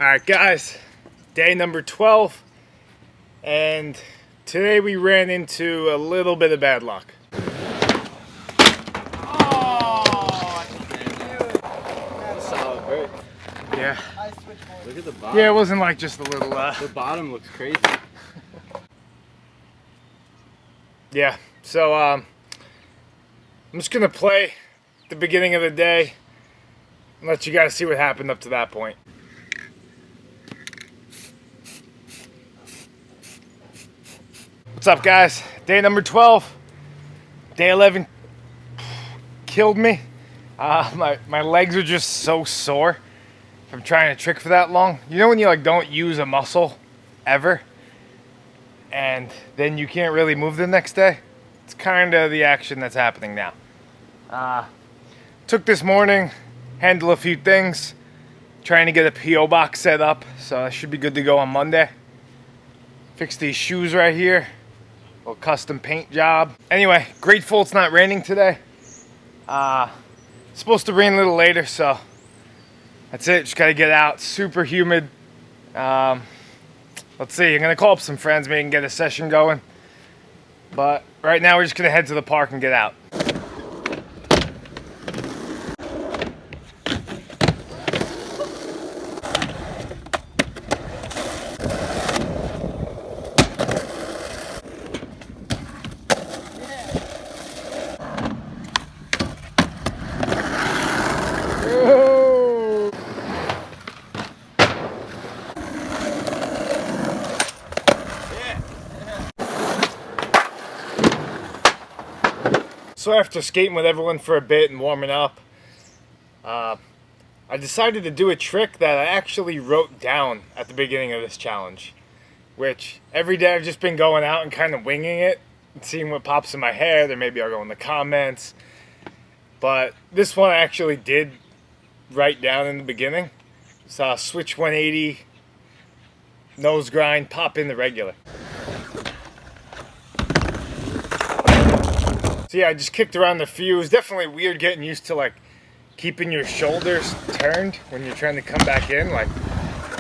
Alright guys, day number 12, and today we ran into a little bit of bad luck. Oh, that's solid break. Yeah. Look at the bottom. Yeah, it wasn't like just a little The bottom looks crazy. Yeah, so I'm just gonna play the beginning of the day and let you guys see what happened up to that point. What's up guys? Day number 12. Day 11 killed me. My legs are just so sore from trying to trick for that long. You know when you like don't use a muscle ever and then you can't really move the next day? It's kind of the action that's happening now. Took this morning, handle a few things, trying to get a PO box set up, so I should be good to go on Monday. Fix these shoes right here. Little custom paint job. Anyway, grateful it's not raining today. Supposed to rain a little later, so that's it. Just gotta get out. Super humid. Let's see. I'm gonna call up some friends, maybe get a session going. But right now we're just gonna head to the park and get out. So after skating with everyone for a bit and warming up, I decided to do a trick that I actually wrote down at the beginning of this challenge, which every day I've just been going out and kind of winging it and seeing what pops in my head, or maybe I'll go in the comments. But this one I actually did write down in the beginning. So switch 180, nose grind, pop in the regular. So yeah, I just kicked around the few. It was definitely weird getting used to like keeping your shoulders turned when you're trying to come back in, like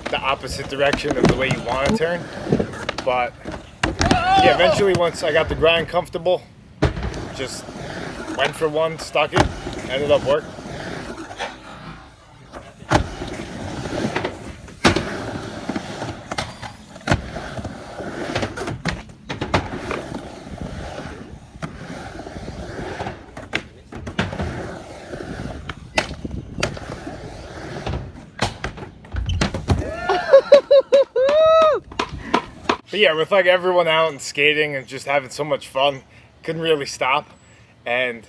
the opposite direction of the way you want to turn. But yeah, eventually once I got the grind comfortable, just went for one, stuck it, ended up working. But yeah, with like everyone out and skating and just having so much fun, couldn't really stop. And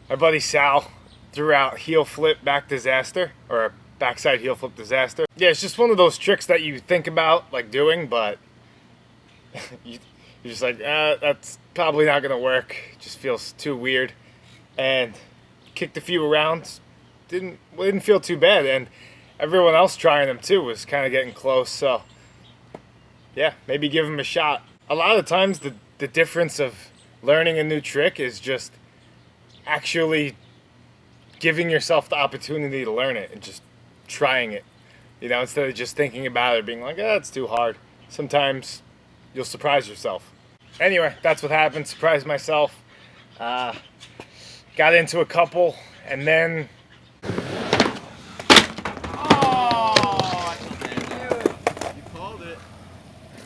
my buddy Sal threw out heel flip back disaster, or backside heel flip disaster. Yeah, it's just one of those tricks that you think about like doing, but you're just like, that's probably not gonna work. It just feels too weird. And kicked a few around, didn't feel too bad. And everyone else trying them too was kind of getting close, so yeah, maybe give them a shot. A lot of times the difference of learning a new trick is just actually giving yourself the opportunity to learn it and just trying it. You know, instead of just thinking about it being like, it's too hard. Sometimes you'll surprise yourself. Anyway, that's what happened. Surprised myself. Got into a couple and then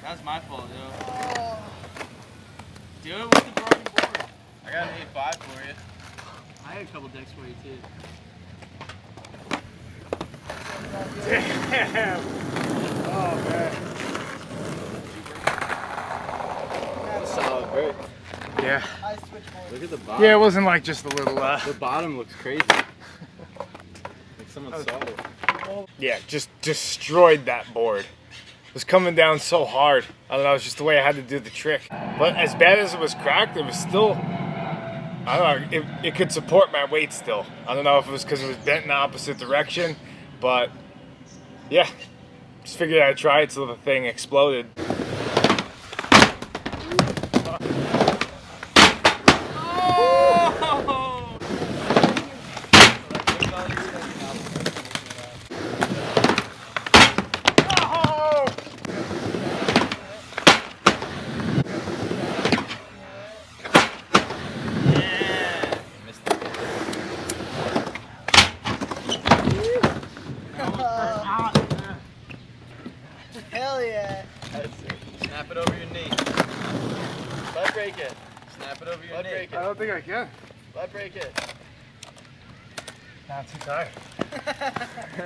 That's my fault, yo. Do it with the broken board. I got an 8.5 for you. I had a couple decks for you, too. damn. Oh man. That's solid break. Yeah. Look at the bottom. Yeah, it wasn't like just a little The bottom looks crazy. Like someone saw it. Yeah, just destroyed that board. It was coming down so hard. I don't know, it's just the way I had to do the trick. But as bad as it was cracked, it was still, I don't know, it could support my weight still. I don't know if it was because it was bent in the opposite direction, but yeah, just figured I'd try it till the thing exploded. Hell yeah. That's it. Snap it over your knee. Butt break it. Snap it over your knee. I don't think I can. Butt break it. Not too tired.